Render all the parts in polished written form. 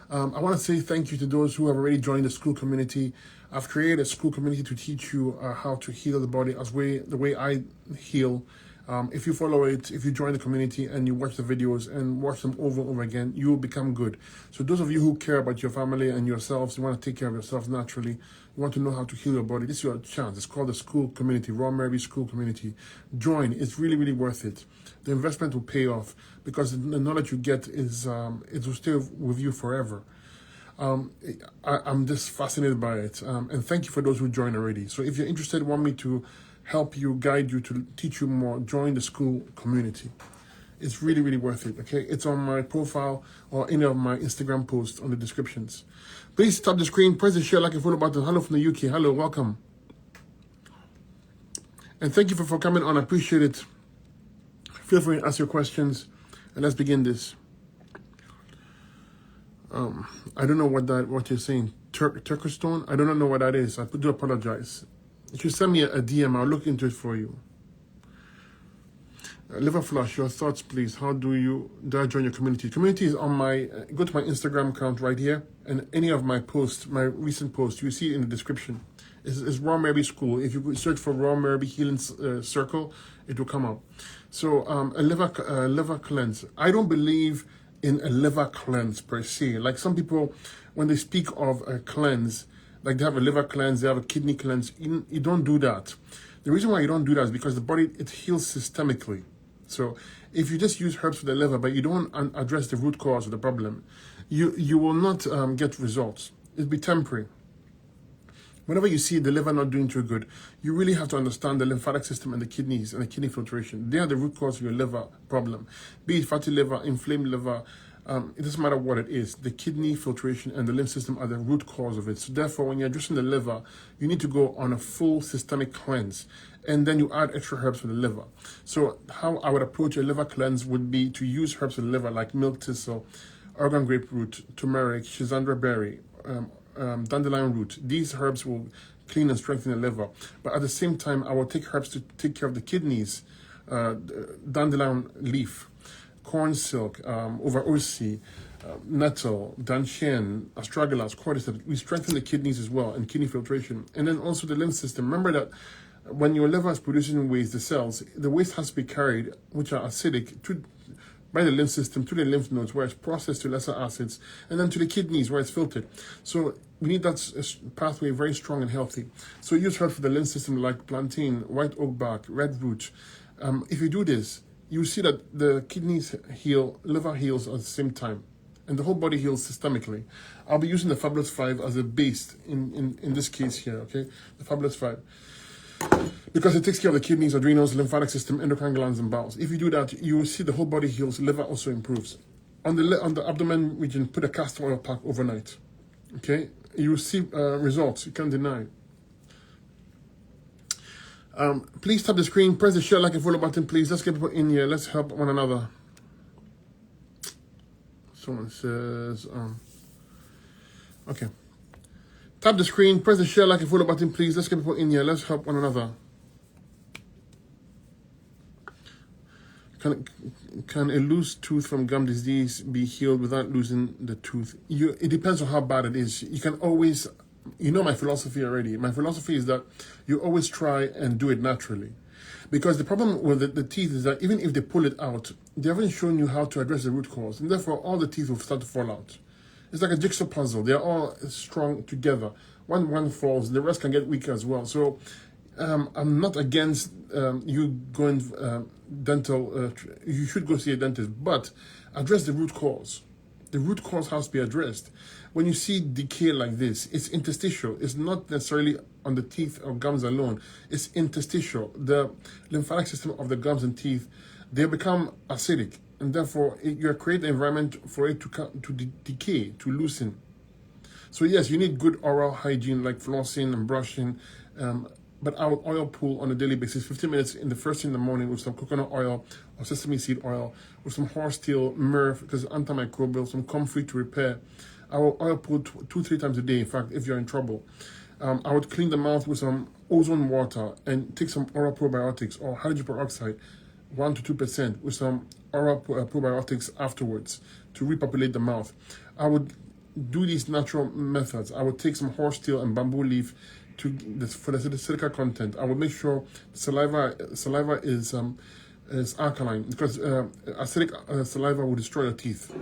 I want to say thank you to those who have already joined the school community. I've created a school community to teach you how to heal the body the way I heal. If you follow it, if you join the community and you watch the videos and watch them over and over again, you will become good. So those of you who care about your family and yourselves, you want to take care of yourselves naturally, you want to know how to heal your body, this is your chance. It's called the school community, Raw Maraby School Community. Join. It's really, really worth it. The investment will pay off because the knowledge you get is it will stay with you forever. I'm just fascinated by it. And thank you for those who joined already. So if you're interested, want me to help you, guide you, to teach you more, join the school community. It's really, really worth it, okay? It's on my profile or any of my Instagram posts on the descriptions. Please tap the screen, press the share, like, and follow button. Hello from the UK. Hello, welcome. And thank you for coming on. I appreciate it. Feel free to ask your questions. And let's begin this. I don't know what you're saying. Turkestone? I don't know what that is. I do apologize. If you send me a DM, I'll look into it for you. Liver Flush, your thoughts, please. How do I join your community? Community is on my, go to my Instagram account right here, and any of my posts, my recent posts, you see it in the description. It's Raw Maraby School. If you search for Raw Maraby Healing Circle, it will come up. So a liver cleanse. I don't believe in a liver cleanse per se. Like some people, when they speak of a cleanse, like they have a liver cleanse, they have a kidney cleanse. You don't do that. The reason why you don't do that is because the body, it heals systemically. So if you just use herbs for the liver, but you don't address the root cause of the problem, you will not get results. It'll be temporary. Whenever you see the liver not doing too good, you really have to understand the lymphatic system and the kidneys and the kidney filtration. They are the root cause of your liver problem. Be it fatty liver, inflamed liver, it doesn't matter what it is. The kidney filtration and the lymph system are the root cause of it. So therefore, when you're addressing the liver, you need to go on a full systemic cleanse. And then you add extra herbs for the liver. So how I would approach a liver cleanse would be to use herbs for the liver like milk thistle, Oregon grapefruit, turmeric, schizandra berry, dandelion root. These herbs will clean and strengthen the liver. But at the same time, I will take herbs to take care of the kidneys, dandelion leaf, corn silk, over-ursi, nettle, danshen, astragalus, cordyceps. We strengthen the kidneys as well and kidney filtration. And then also the lymph system. Remember that when your liver is producing waste, the waste has to be carried, which are acidic, by the lymph system to the lymph nodes where it's processed to lesser acids, and then to the kidneys where it's filtered. So we need that pathway very strong and healthy. So use herbs for the lymph system like plantain, white oak bark, red root. If you do this, you see that the kidneys heal, liver heals at the same time, and the whole body heals systemically. I'll be using the Fabulous 5 as a base in this case here, okay? The Fabulous 5. Because it takes care of the kidneys, adrenals, lymphatic system, endocrine glands, and bowels. If you do that, you will see the whole body heals, liver also improves. On the abdomen region, put a castor oil pack overnight, okay? You will see results, you can't deny. Please tap the screen, press the share, like, and follow button, please. Let's get people in here. Let's help one another. Someone says, okay. Tap the screen, press the share, like, and follow button, please. Let's get people in here. Let's help one another. Can a loose tooth from gum disease be healed without losing the tooth? It depends on how bad it is. You can always, you know my philosophy already. My philosophy is that you always try and do it naturally. Because the problem with the teeth is that even if they pull it out, they haven't shown you how to address the root cause. And therefore, all the teeth will start to fall out. It's like a jigsaw puzzle. They're all strong together. One falls, the rest can get weaker as well. So I'm not against you going dental. You should go see a dentist, but address the root cause. The root cause has to be addressed. When you see decay like this, it's interstitial. It's not necessarily on the teeth or gums alone. It's interstitial. The lymphatic system of the gums and teeth, they become acidic. And therefore, you're creating an environment for it to decay, to loosen. So yes, you need good oral hygiene like flossing and brushing. But I would oil pull on a daily basis, 15 minutes in the first thing in the morning with some coconut oil or sesame seed oil, with some horsetail, myrrh, because it's antimicrobial, some comfrey to repair. I will oil pull 2-3 times a day, in fact, if you're in trouble. I would clean the mouth with some ozone water and take some oral probiotics or hydrogen peroxide, 1 to 2%, with some oral probiotics afterwards to repopulate the mouth. I would do these natural methods. I would take some horsetail and bamboo leaf for the silica content. I will make sure saliva is alkaline, because acidic saliva will destroy your teeth.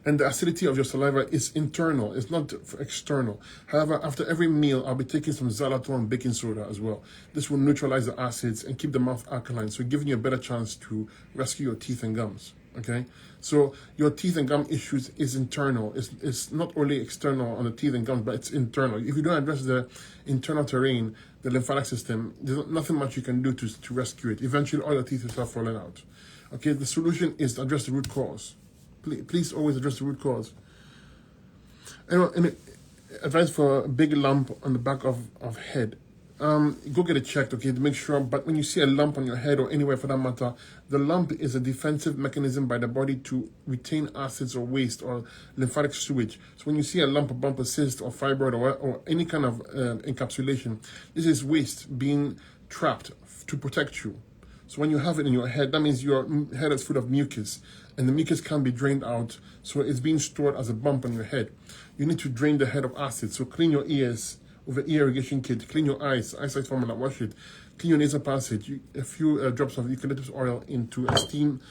And the acidity of your saliva is internal, it's not external. However, after every meal, I'll be taking some xylitol and baking soda as well. This will neutralize the acids and keep the mouth alkaline, so giving you a better chance to rescue your teeth and gums. Okay, so your teeth and gum issues is internal. It's not only external on the teeth and gums, but it's internal. If you don't address the internal terrain, the lymphatic system, there's nothing much you can do to rescue it. Eventually, all your teeth will start falling out. Okay, the solution is to address the root cause. Please always address the root cause. And advice for a big lump on the back of head. Go get it checked, okay, to make sure. But when you see a lump on your head or anywhere for that matter, the lump is a defensive mechanism by the body to retain acids or waste or lymphatic sewage. So when you see a lump, a bump, a cyst or fibroid or any kind of encapsulation, this is waste being trapped to protect you. So when you have it in your head, that means your head is full of mucus, and the mucus can't be drained out, so it's being stored as a bump on your head. You need to drain the head of acid, so clean your ears with an ear irrigation kit, clean your eyes, eyesight formula, wash it, clean your nasal passage, a few drops of eucalyptus oil into a steam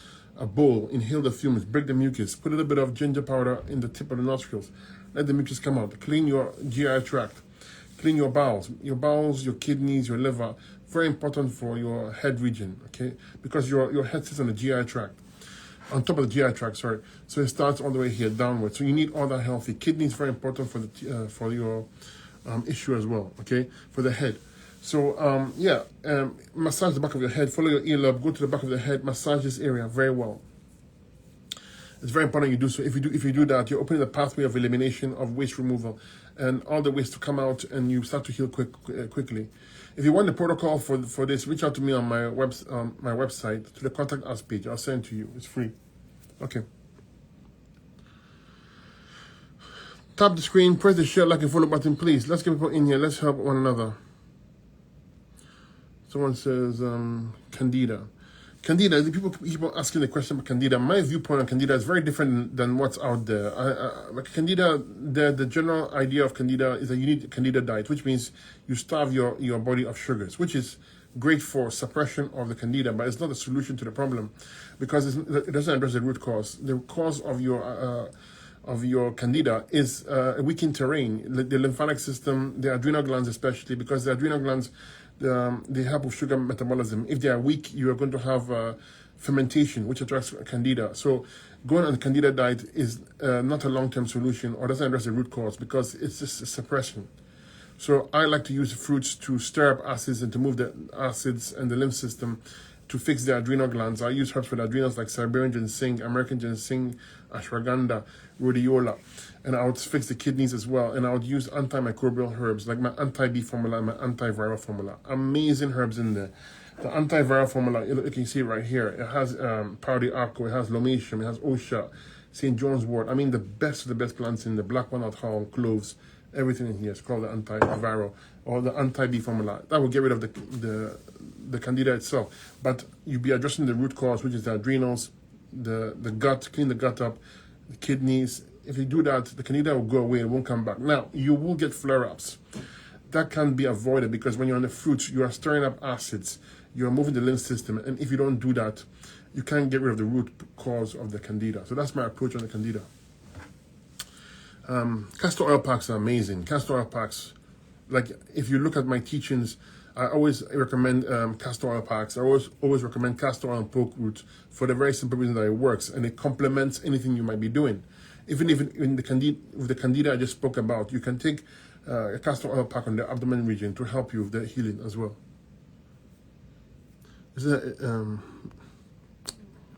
bowl, inhale the fumes, break the mucus, put a little bit of ginger powder in the tip of the nostrils, let the mucus come out, clean your GI tract, clean your bowels, your kidneys, your liver. Very important for your head region, okay? Because your head sits on the GI tract, on top of the GI tract, sorry. So it starts all the way here downward. So you need all that healthy. Kidney is very important for your issue as well, okay? For the head. So massage the back of your head. Follow your earlobe. Go to the back of the head. Massage this area very well. It's very important you do so. If you do that, you're opening the pathway of elimination of waste removal, and all the waste to come out, and you start to heal quickly. If you want the protocol for this, reach out to me on my website to the contact us page. I'll send it to you. It's free. Okay. Tap the screen, press the share, like, and follow button, please. Let's get people in here. Let's help one another. Someone says Candida. Candida, people keep on asking the question about Candida. My viewpoint on Candida is very different than what's out there. Candida, the general idea of Candida is that you need a Candida diet, which means you starve your body of sugars, which is great for suppression of the Candida, but it's not a solution to the problem because it doesn't address the root cause. The cause of your Candida is a weakened terrain, the lymphatic system, the adrenal glands especially, because the adrenal glands, they help with sugar metabolism. If they are weak, you are going to have fermentation, which attracts Candida. So going on a Candida diet is not a long-term solution or doesn't address the root cause because it's just a suppression. So I like to use fruits to stir up acids and to move the acids and the lymph system to fix the adrenal glands. I use herbs for the adrenals like Siberian ginseng, American ginseng, ashwagandha, rhodiola. And I would fix the kidneys as well. And I would use antimicrobial herbs like my anti-B formula and my antiviral formula. Amazing herbs in there. The antiviral formula, you can see right here. It has powdery arco, it has lomatium, it has osha, St. John's wort. I mean, the best of the best plants in the black walnut hull, cloves, everything in here. It's called the antiviral or the anti-B formula. That will get rid of the Candida itself. But you'll be addressing the root cause, which is the adrenals, the gut, clean the gut up, the kidneys. If you do that, the Candida will go away and won't come back. Now, you will get flare-ups. That can be avoided because when you're on the fruits, you are stirring up acids. You're moving the lymph system. And if you don't do that, you can't get rid of the root cause of the Candida. So that's my approach on the Candida. Castor oil packs are amazing. Castor oil packs, like if you look at my teachings, I always recommend castor oil packs. I always recommend castor oil and poke root for the very simple reason that it works and it complements anything you might be doing. Even in the Candida I just spoke about, you can take a castor oil pack on the abdomen region to help you with the healing as well.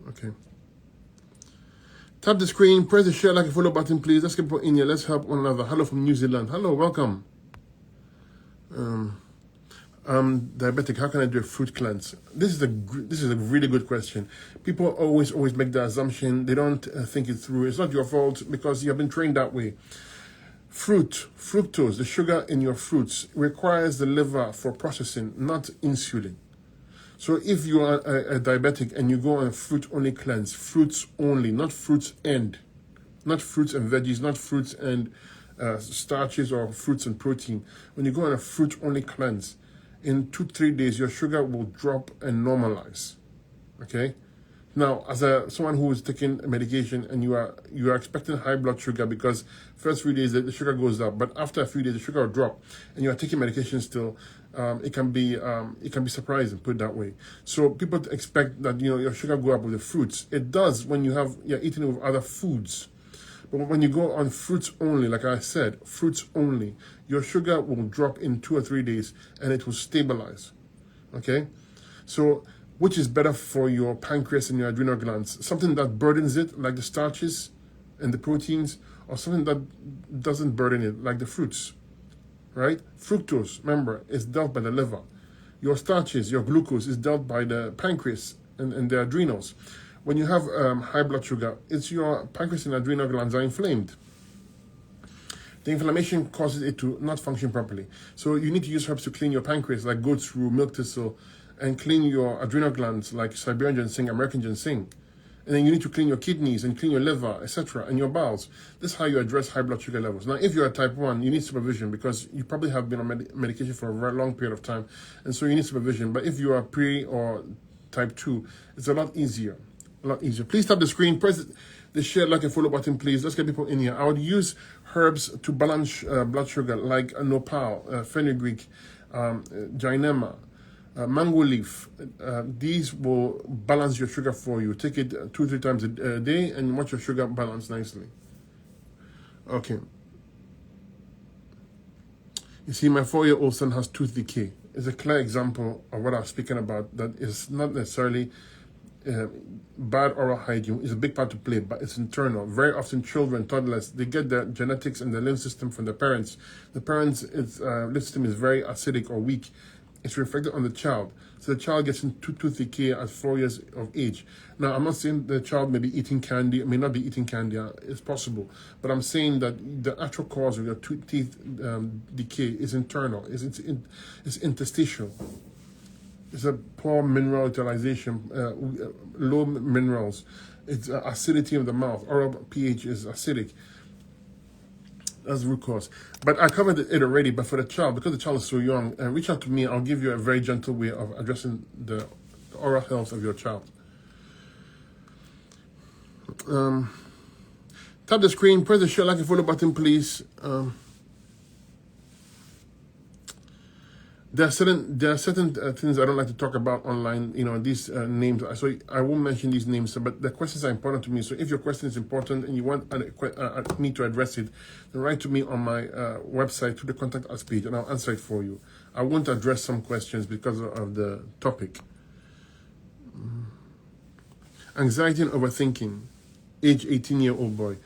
Okay. Tap the screen, press the share, like, and follow button, please. Let's get people in here. Let's help one another. Hello from New Zealand. Hello, welcome. I'm diabetic. How can I do a fruit cleanse? This is a really good question. People always make the assumption. They don't think it through. It's not your fault because you have been trained that way. Fructose, the sugar in your fruits, requires the liver for processing, not insulin. So if you are a diabetic and you go on a fruit-only cleanse, fruits only, not fruits and, not fruits and veggies, not fruits and starches or fruits and protein. When you go on a fruit-only cleanse, in 2-3 days, your sugar will drop and normalize. Okay? Now, as someone who is taking medication and you are expecting high blood sugar because first few days the sugar goes up, but after a few days the sugar will drop, and you are taking medication still, it can be surprising, put it that way. So people expect that your sugar go up with the fruits. It does when you're eating it with other foods. But when you go on fruits only, like I said, fruits only, your sugar will drop in 2 or 3 days and it will stabilize. Okay? So, which is better for your pancreas and your adrenal glands? Something that burdens it, like the starches and the proteins, or something that doesn't burden it, like the fruits, right? Fructose, remember, is dealt by the liver. Your starches, your glucose, is dealt by the pancreas and the adrenals. When you have high blood sugar, it's your pancreas and adrenal glands are inflamed. The inflammation causes it to not function properly. So you need to use herbs to clean your pancreas, like goat's rue, milk thistle, and clean your adrenal glands, like Siberian ginseng, American ginseng. And then you need to clean your kidneys and clean your liver, etc., and your bowels. This is how you address high blood sugar levels. Now, if you're a type 1, you need supervision because you probably have been on medication for a very long period of time, and so you need supervision. But if you are pre or type 2, it's a lot easier. Please tap the screen, press the share, like, and follow button, please. Let's get people in here. I would use herbs to balance blood sugar, like nopal, fenugreek, gynema, mango leaf. These will balance your sugar for you. Take it 2-3 times a day and watch your sugar balance nicely. Okay. You see, my 4-year-old son has tooth decay. It's a clear example of what I'm speaking about. That is not necessarily bad oral hygiene. Is a big part to play, but it's internal. Very often children, toddlers, they get their genetics and the lymph system from their parents. The parents' lymph system is very acidic or weak. It's reflected on the child. So the child gets into tooth decay at 4 years of age. Now, I'm not saying the child may be eating candy, may not be eating candy. It's possible. But I'm saying that the actual cause of your teeth decay is internal. It's interstitial. It's a poor mineral utilization, low minerals. It's acidity of the mouth. Oral pH is acidic. That's the root cause. But I covered it already, but for the child, because the child is so young, reach out to me. I'll give you a very gentle way of addressing the oral health of your child. Tap the screen, press the share, like, and follow button, please. There are certain things I don't like to talk about online. These names. So I won't mention these names. But the questions are important to me. So if your question is important and you want me to address it, then write to me on my website to the contact us page, and I'll answer it for you. I won't address some questions because of the topic. Anxiety and overthinking. Age 18-year-old boy.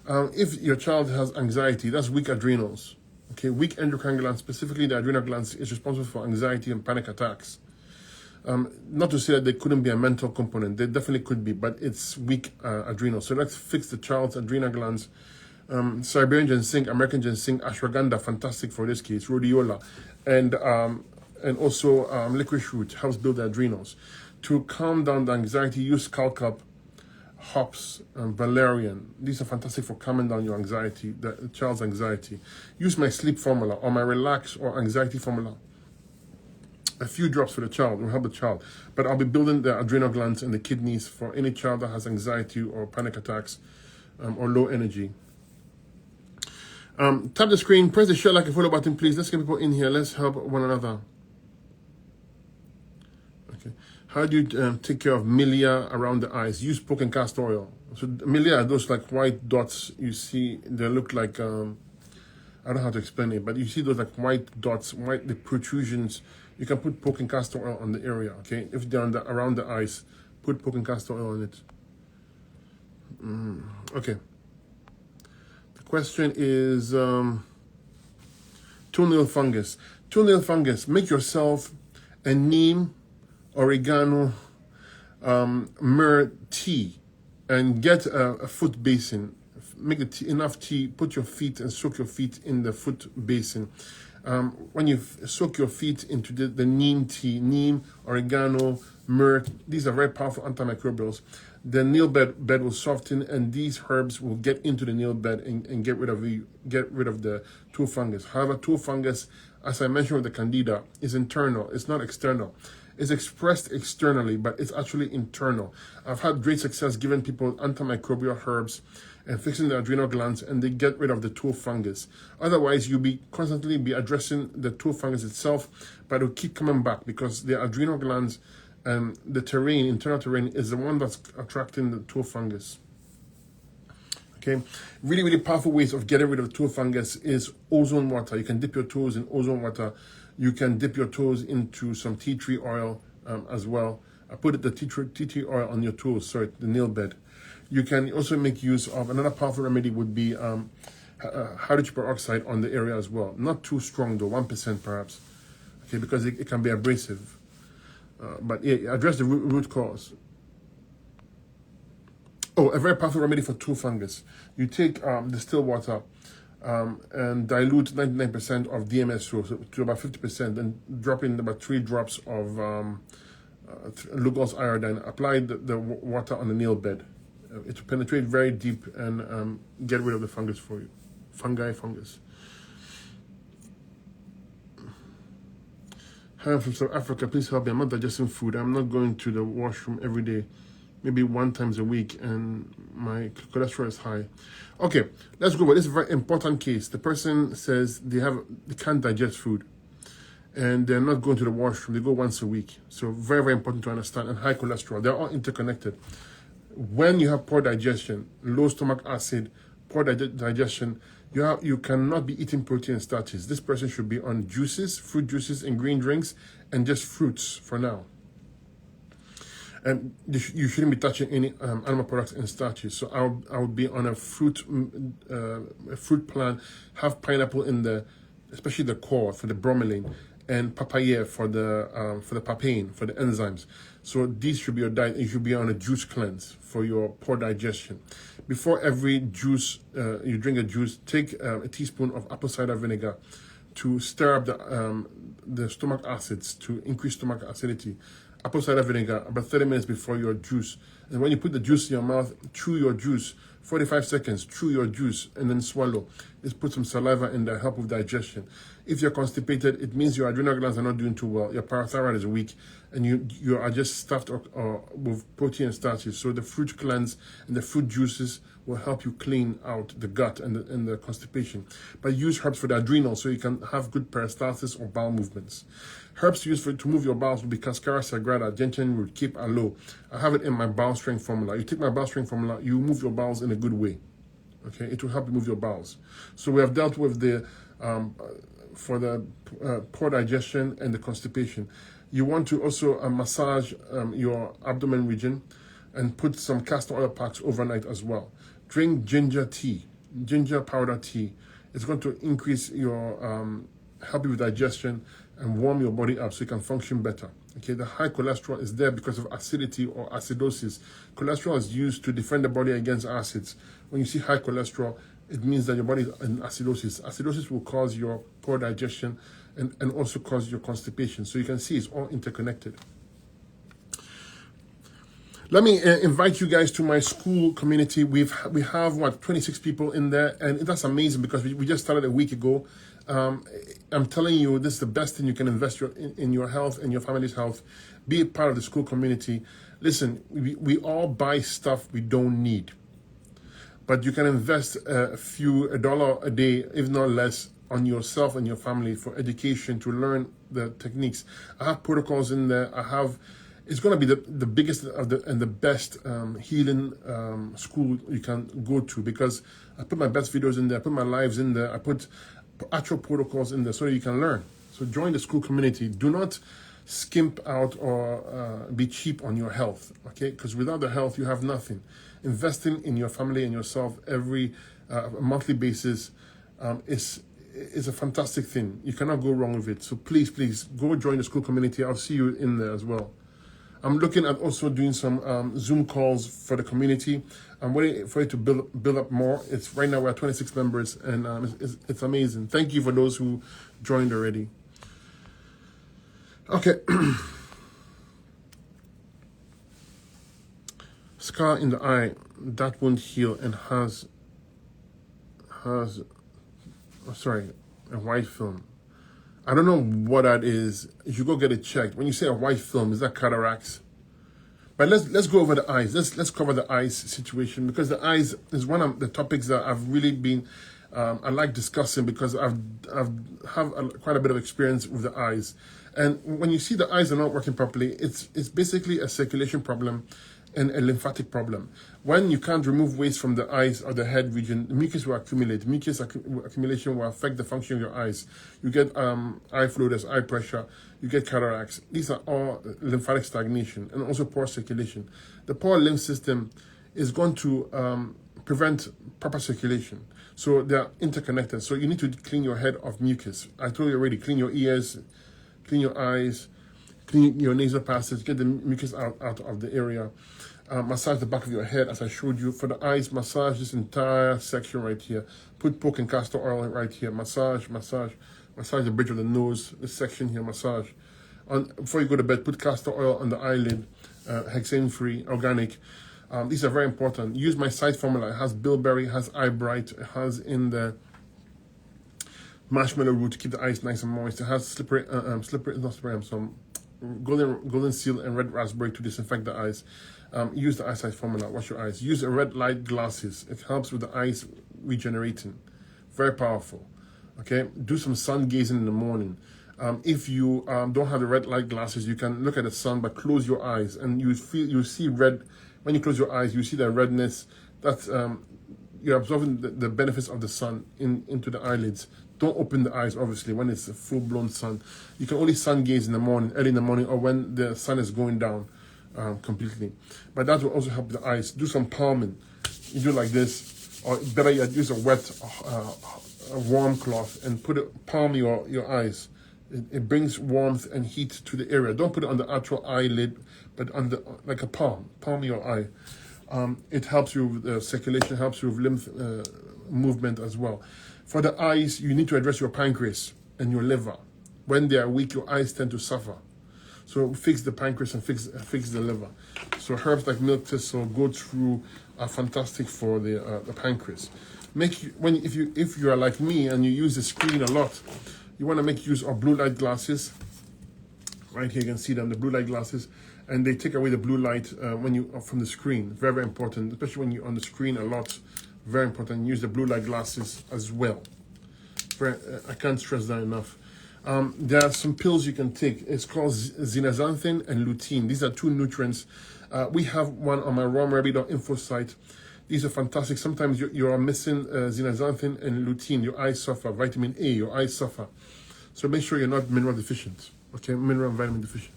If your child has anxiety, that's weak adrenals. Okay, weak endocrine glands, specifically the adrenal glands, is responsible for anxiety and panic attacks. Not to say that there couldn't be a mental component. There definitely could be, but it's weak adrenals. So let's fix the child's adrenal glands. Siberian ginseng, American ginseng, ashwagandha, fantastic for this case, rhodiola, and also licorice root helps build the adrenals. To calm down the anxiety, use calcup, hops, valerian. These are fantastic for calming down your anxiety, the child's anxiety. Use my sleep formula or my relax or anxiety formula. A few drops for the child will help the child. But I'll be building the adrenal glands and the kidneys for any child that has anxiety or panic attacks or low energy. Tap the screen, press the share, like, and follow button, please. Let's get people in here. Let's help one another. Okay. How do you take care of milia around the eyes? Use pork and castor oil. So milia are those like white dots you see. They look like, I don't know how to explain it, but you see those like white dots, the protrusions. You can put pork and castor oil on the area, okay? If they're around the eyes, put pork and castor oil on it. Okay. The question is toenail fungus. Toenail fungus, make yourself a neem, oregano, myrrh tea, and get a foot basin. Make enough tea, put your feet and soak your feet in the foot basin. When you soak your feet into the neem tea, neem, oregano, myrrh, these are very powerful antimicrobials. the nail bed will soften, and these herbs will get into the nail bed and get rid of the toe fungus. However, toe fungus, as I mentioned with the candida, is internal. It's not external. It's expressed externally, but it's actually internal. I've had great success giving people antimicrobial herbs and fixing the adrenal glands, and they get rid of the toe fungus. Otherwise, you'll be constantly be addressing the toe fungus itself, but it'll keep coming back because the adrenal glands and the terrain, internal terrain, is the one that's attracting the toe fungus. Okay, really, really powerful ways of getting rid of toe fungus is ozone water. You can dip your toes in ozone water. You can dip your toes into some tea tree oil as well. I put the tea tree oil on your toes, sorry, the nail bed. You can also make use of another powerful remedy would be hydrogen peroxide on the area as well. Not too strong though, 1% perhaps, okay, because it can be abrasive. But yeah, address the root cause. Oh, a very powerful remedy for toe fungus. You take distilled water and dilute 99% of DMSO to about 50%, and drop in about 3 drops of Lugol's iodine. Apply the water on the nail bed. It will penetrate very deep and get rid of the fungus for you. Fungus. Hi, I'm from South Africa. Please help me. I'm not digesting food. I'm not going to the washroom every day, maybe 1 time a week, and my cholesterol is high. Okay, let's go. But this is a very important case. The person says they can't digest food, and they're not going to the washroom. They go once a week. So very, very important to understand. And high cholesterol. They're all interconnected. When you have poor digestion, low stomach acid, poor digestion, you cannot be eating protein and starches. This person should be on juices, fruit juices and green drinks, and just fruits for now. And you shouldn't be touching any animal products and starches. So I would be on a fruit plan. Have pineapple in especially the core for the bromelain, and papaya for the papain, for the enzymes. So these should be your diet. You should be on a juice cleanse for your poor digestion. Before every juice, you drink a juice, take a teaspoon of apple cider vinegar to stir up the stomach acids, to increase stomach acidity. Apple cider vinegar about 30 minutes before your juice. And when you put the juice in your mouth, chew your juice. 45 seconds, chew your juice, and then swallow. Just put some saliva in there, help with digestion. If you're constipated, it means your adrenal glands are not doing too well. Your parathyroid is weak, and you are just stuffed with protein and starches. So the fruit cleanse and the fruit juices will help you clean out the gut and the constipation. But use herbs for the adrenal so you can have good peristalsis or bowel movements. Herbs used to move your bowels will be Cascara sagrada, gentian root, keep aloe. I have it in my bowel strength formula. You take my bowel strength formula, you move your bowels in a good way. Okay, it will help you move your bowels. So we have dealt with the poor digestion and the constipation. You want to also massage your abdomen region and put some castor oil packs overnight as well. Drink ginger tea, ginger powder tea. It's going to increase your help you with digestion and warm your body up so you can function better. Okay, the high cholesterol is there because of acidity or acidosis. Cholesterol is used to defend the body against acids. When you see high cholesterol, it means that your body is in acidosis. Acidosis will cause your poor digestion and also cause your constipation. So you can see it's all interconnected. Let me invite you guys to my school community. We have 26 people in there, and that's amazing because we just started a week ago. I'm telling you, this is the best thing you can invest in your health and your family's health. Be a part of the school community. Listen, we all buy stuff we don't need, but you can invest $1 a day, if not less, on yourself and your family for education, to learn the techniques. I have protocols in there. It's going to be the biggest and the best healing school you can go to, because I put my best videos in there, I put my lives in there, I put actual protocols in there so that you can learn. So join the school community. Do not skimp out or be cheap on your health, okay? Because without the health, you have nothing. Investing in your family and yourself every monthly basis is a fantastic thing. You cannot go wrong with it. So please go join the school community. I'll see you in there as well. I'm looking at also doing some Zoom calls for the community. I'm waiting for it to build up more. It's right now we're at 26 members, and it's amazing. Thank you for those who joined already. Okay. scar in the eye that won't heal and has a white film. I don't know what that is. You go get it checked. When you say a white film, is that cataracts? But let's go over the eyes. Let's cover the eyes situation, because the eyes is one of the topics that I've really been I like discussing, because I've quite a bit of experience with the eyes. And when you see the eyes are not working properly, it's basically a circulation problem and a lymphatic problem. When you can't remove waste from the eyes or the head region, mucus will accumulate. Mucus accumulation will affect the function of your eyes. You get eye floaters, eye pressure, you get cataracts. These are all lymphatic stagnation and also poor circulation. The poor lymph system is going to prevent proper circulation. So they're interconnected. So you need to clean your head of mucus. I told you already, clean your ears, clean your eyes, clean your nasal passage, get the mucus out of the area. Massage the back of your head, as I showed you. For the eyes, massage this entire section right here. Put pork and castor oil right here. Massage the bridge of the nose, this section here, massage. Before you go to bed, put castor oil on the eyelid, hexane-free, organic. These are very important. Use my side formula. It has bilberry, it has eye bright, it has in the marshmallow root to keep the eyes nice and moist. It has some golden seal and red raspberry to disinfect the eyes. Use the eyesight formula. Wash your eyes. Use a red light glasses. It helps with the eyes regenerating. Very powerful. Okay. Do some sun gazing in the morning. If you don't have the red light glasses, you can look at the sun, but close your eyes, and you see red. When you close your eyes, you see the redness. That's you're absorbing the benefits of the sun into the eyelids. Don't open the eyes, obviously, when it's a full-blown sun. You can only sun gaze in the morning, early in the morning, or when the sun is going down completely. But that will also help the eyes. Do some palming. You do like this, or better yet, use a wet, a warm cloth and palm your eyes. It brings warmth and heat to the area. Don't put it on the actual eyelid, but on like a palm your eye. It helps you with the circulation, helps you with lymph movement as well. For the eyes, you need to address your pancreas and your liver. When they are weak, your eyes tend to suffer. So fix the pancreas and fix the liver. So herbs like milk thistle, goat's rue are fantastic for the pancreas. If you are like me and you use the screen a lot, you want to make use of blue light glasses. Right here you can see them, the blue light glasses, and they take away the blue light from the screen. Very, very important, especially when you're on the screen a lot. Very important. Use the blue light glasses as well. I can't stress that enough. There are some pills you can take. It's called zeaxanthin and lutein. These are two nutrients. We have one on my Maraby.info site. These are fantastic. Sometimes you are missing zeaxanthin and lutein. Your eyes suffer. Vitamin A, your eyes suffer. So make sure you're not mineral deficient. Okay, mineral and vitamin deficient.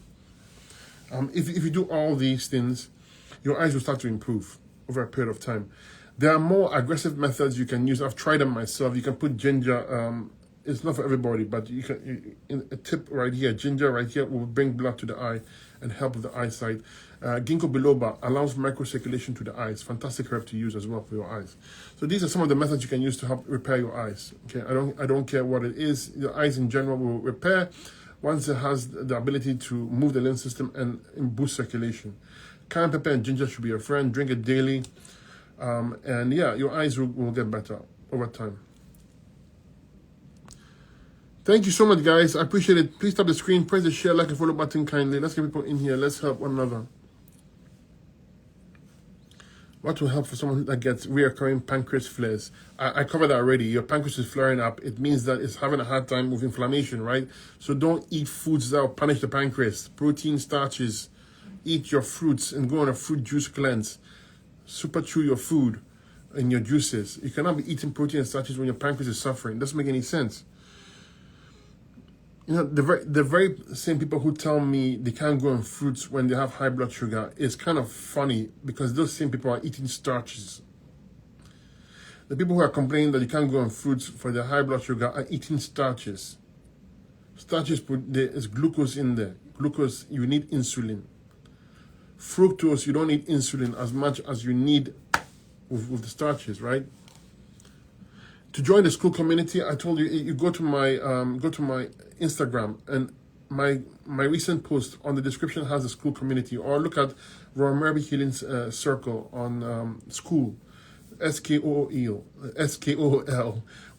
If you do all these things, your eyes will start to improve over a period of time. There are more aggressive methods you can use. I've tried them myself. You can put ginger. It's not for everybody, but you can. A tip right here, ginger right here will bring blood to the eye and help with the eyesight. Ginkgo biloba allows microcirculation to the eyes. Fantastic herb to use as well for your eyes. So these are some of the methods you can use to help repair your eyes. Okay, I don't care what it is. Your eyes in general will repair once it has the ability to move the lymph system and boost circulation. Cayenne pepper and ginger should be your friend. Drink it daily. And yeah, your eyes will get better over time. Thank you so much, guys. I appreciate it. Please tap the screen, press the share, like, and follow button kindly. Let's get people in here. Let's help one another. What will help for someone that gets reoccurring pancreas flares? I covered that already. Your pancreas is flaring up. It means that it's having a hard time with inflammation, right? So don't eat foods that will punish the pancreas. Protein, starches. Eat your fruits and go on a fruit juice cleanse. Super chew your food and your juices. You cannot be eating protein and starches when your pancreas is suffering. It doesn't make any sense. You know, the very same people who tell me they can't go on fruits when they have high blood sugar is kind of funny, because those same people are eating starches. The people who are complaining that you can't go on fruits for their high blood sugar are eating starches. Starches, there is glucose in there. Glucose, you need insulin. Fructose, you don't need insulin as much as you need with the starches, right? To join the school community, I told you, you go to my Instagram, and my recent post on the description has the school community, or look at Maraby Healing Circle on school, SKOOL,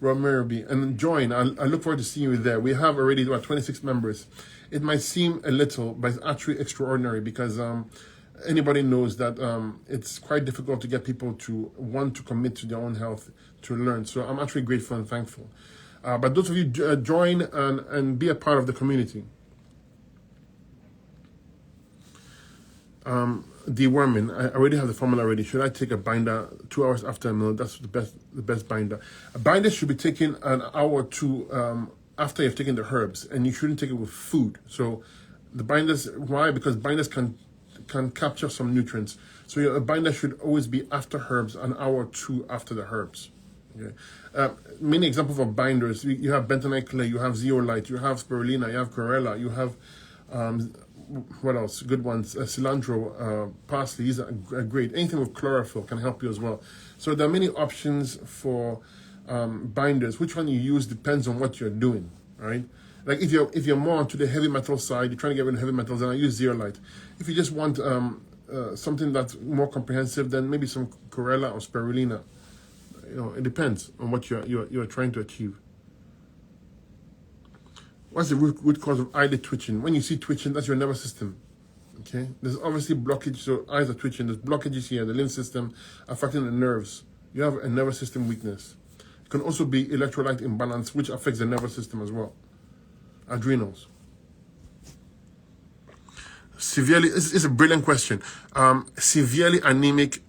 Maraby, and join. I look forward to seeing you there. We have already about 26 members. It might seem a little, but it's actually extraordinary because anybody knows that it's quite difficult to get people to want to commit to their own health, to learn. So I'm actually grateful and thankful. But those of you join and be a part of the community. Deworming. I already have the formula ready. Should I take a binder 2 hours after a meal? That's the best binder. A binder should be taken an hour or two after you've taken the herbs, and you shouldn't take it with food. So the binders, why? Because binders can capture some nutrients. So a binder should always be after herbs, an hour or two after the herbs. Okay. Many examples of binders. You have bentonite clay, you have zeolite, you have spirulina, you have chlorella, you have what else? Good ones. Cilantro, parsley. These are great. Anything with chlorophyll can help you as well. So there are many options for binders. Which one you use depends on what you're doing, right? Like if you're more onto the heavy metal side, you're trying to get rid of heavy metals, then I use zeolite. If you just want something that's more comprehensive, then maybe some chlorella or spirulina. It depends on what you're trying to achieve. What's the root cause of eyelid twitching? When you see twitching, that's your nervous system. Okay, there's obviously blockage, so eyes are twitching. There's blockages here, the lymph system affecting the nerves. You have a nervous system weakness. It can also be electrolyte imbalance, which affects the nervous system as well. Adrenals. Severely, it's a brilliant question. Severely anemic,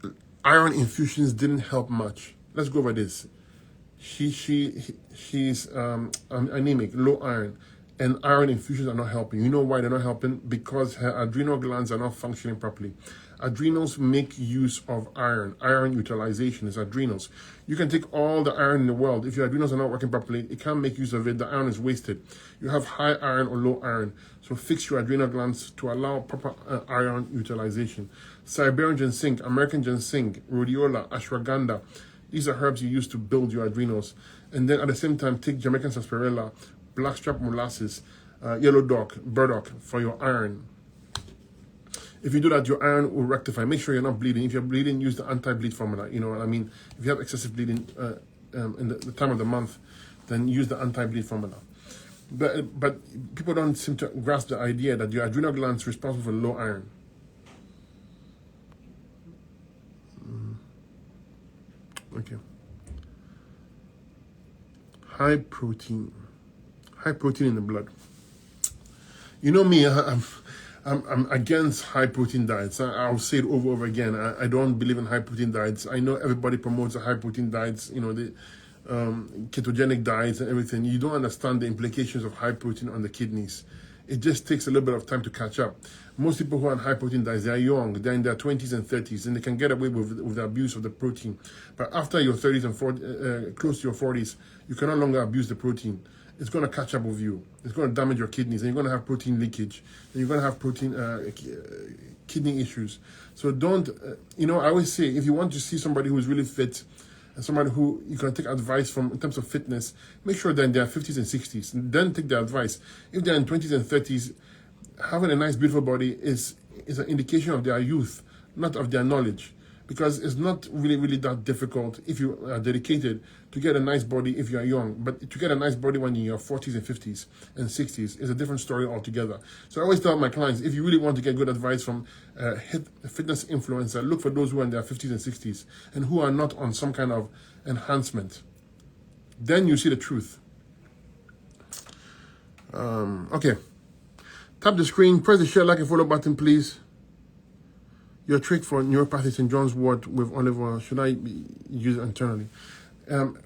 iron infusions didn't help much. Let's go over this. She's anemic, low iron, and iron infusions are not helping. You know why they're not helping? Because her adrenal glands are not functioning properly. Adrenals make use of iron. Iron utilization is adrenals. You can take all the iron in the world. If your adrenals are not working properly, it can't make use of it. The iron is wasted. You have high iron or low iron. So fix your adrenal glands to allow proper iron utilization. Siberian ginseng, American ginseng, rhodiola, ashwagandha. These are herbs you use to build your adrenals. And then at the same time, take Jamaican sarsaparilla, blackstrap molasses, yellow dock, burdock for your iron. If you do that, your iron will rectify. Make sure you're not bleeding. If you're bleeding, use the anti-bleed formula. You know what I mean? If you have excessive bleeding in the time of the month, then use the anti-bleed formula. But people don't seem to grasp the idea that your adrenal glands are responsible for low iron. Okay. High protein in the blood. You know me, I'm against high protein diets. I'll say it over and over again. I don't believe in high protein diets. I know everybody promotes the high protein diets, the ketogenic diets and everything. You don't understand the implications of high protein on the kidneys. It just takes a little bit of time to catch up. Most people who are on high protein diets, they are young, they're in their 20s and 30s, and they can get away with the abuse of the protein. But after your 30s and 40s, close to your 40s, you can no longer abuse the protein. It's going to catch up with you. It's going to damage your kidneys, and you're going to have protein leakage, and you're going to have protein kidney issues. So don't, I always say, if you want to see somebody who is really fit, and somebody who you can take advice from in terms of fitness, make sure they're in their 50s and 60s. And then take their advice. If they're in 20s and 30s, having a nice, beautiful body is an indication of their youth, not of their knowledge. Because it's not really that difficult if you are dedicated to get a nice body if you are young. But to get a nice body when you're in your 40s and 50s and 60s is a different story altogether. So I always tell my clients, if you really want to get good advice from a fitness influencer, look for those who are in their 50s and 60s and who are not on some kind of enhancement. Then you see the truth. Okay. Tap the screen, press the share, like, and follow button, please. Your trick for neuropathy St. John's wort with olive oil, should I use it internally?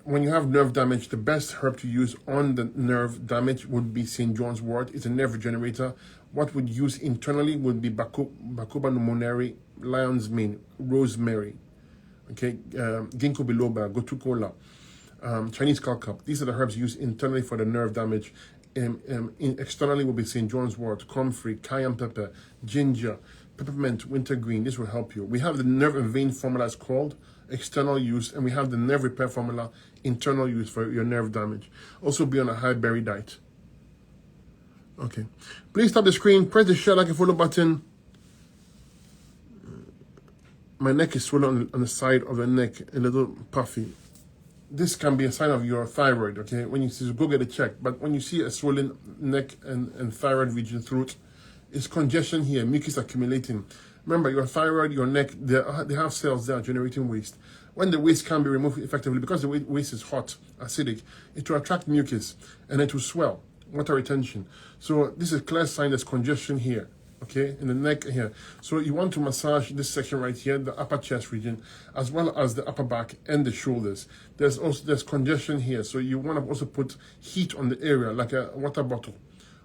When you have nerve damage, the best herb to use on the nerve damage would be St. John's wort. It's a nerve regenerator. What would use internally would be Bacopa pulmonare, lion's mane, rosemary, okay, ginkgo biloba, gotu kola, Chinese skullcap. These are the herbs used internally for the nerve damage. Externally will be St. John's wort, comfrey, cayenne pepper, ginger, peppermint, wintergreen. This will help you. We have the nerve and vein formula, it's called external use, and we have the nerve repair formula, internal use for your nerve damage. Also be on a high berry diet. Okay. Please stop the screen. Press the share, like, and follow button. My neck is swollen on the side of the neck, a little puffy. This can be a sign of your thyroid, okay? When you see, go get it checked. But when you see a swollen neck and thyroid region, throat, it's congestion here, mucus accumulating. Remember, your thyroid, your neck, they have cells that are generating waste. When the waste can be removed effectively, because the waste is hot, acidic, it will attract mucus and it will swell, water retention. So this is a clear sign there's congestion here, okay, in the neck here. So you want to massage this section right here, the upper chest region, as well as the upper back and the shoulders. There's congestion here, so you want to also put heat on the area, like a water bottle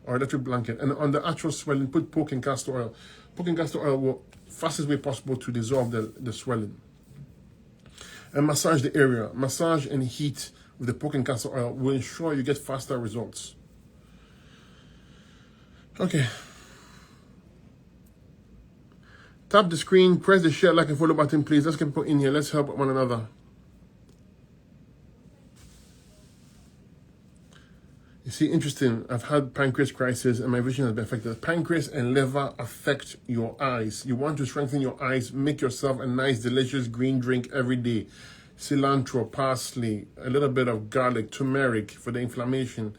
or electric blanket. And on the actual swelling, put pork and castor oil. Pork and castor oil will fastest way possible to dissolve the swelling. And massage the area. Massage and heat with the pork and castor oil will ensure you get faster results. Okay. Tap the screen, press the share, like, and follow button, please. Let's get people in here. Let's help one another. You see, interesting. I've had pancreas crisis and my vision has been affected. Pancreas and liver affect your eyes. You want to strengthen your eyes, make yourself a nice, delicious green drink every day. Cilantro, parsley, a little bit of garlic, turmeric for the inflammation,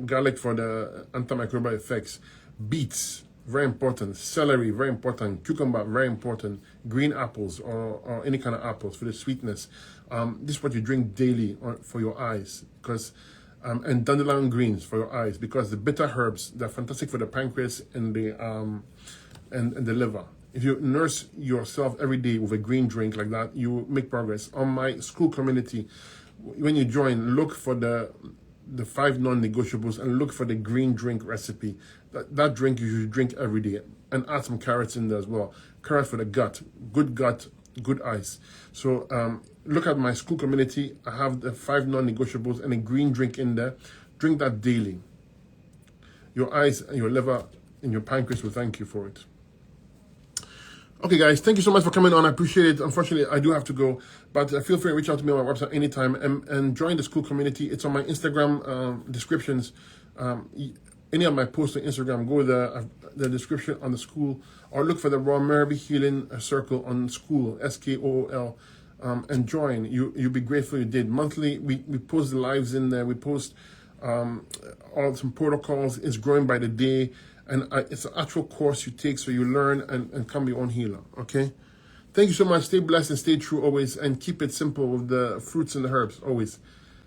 garlic for the antimicrobial effects, beets, very important, celery, very important, cucumber, very important, green apples or any kind of apples for the sweetness. This is what you drink daily for your eyes, because and dandelion greens for your eyes, because the bitter herbs, they're fantastic for the pancreas and the liver. If you nurse yourself every day with a green drink like that, you make progress. On my school community, when you join, look for the 5 non-negotiables and look for the green drink recipe. That drink you should drink every day, and add some carrots in there as well. Carrots for the gut, good eyes. So look at my school community. I have the 5 non-negotiables and a green drink in there. Drink that daily. Your eyes and your liver and your pancreas will thank you for it. Okay, guys, thank you so much for coming on. I appreciate it. Unfortunately, I do have to go, but feel free to reach out to me on my website anytime and join the school community. It's on my Instagram descriptions. Any of my posts on Instagram, go the description on the school, or look for the Raw Maraby Healing Circle on school, SKOOL, and join. You'll be grateful you did. Monthly, we post the lives in there. We post all some protocols. It's growing by the day. And it's an actual course you take, so you learn and become your own healer, okay? Thank you so much. Stay blessed and stay true always, and keep it simple with the fruits and the herbs always.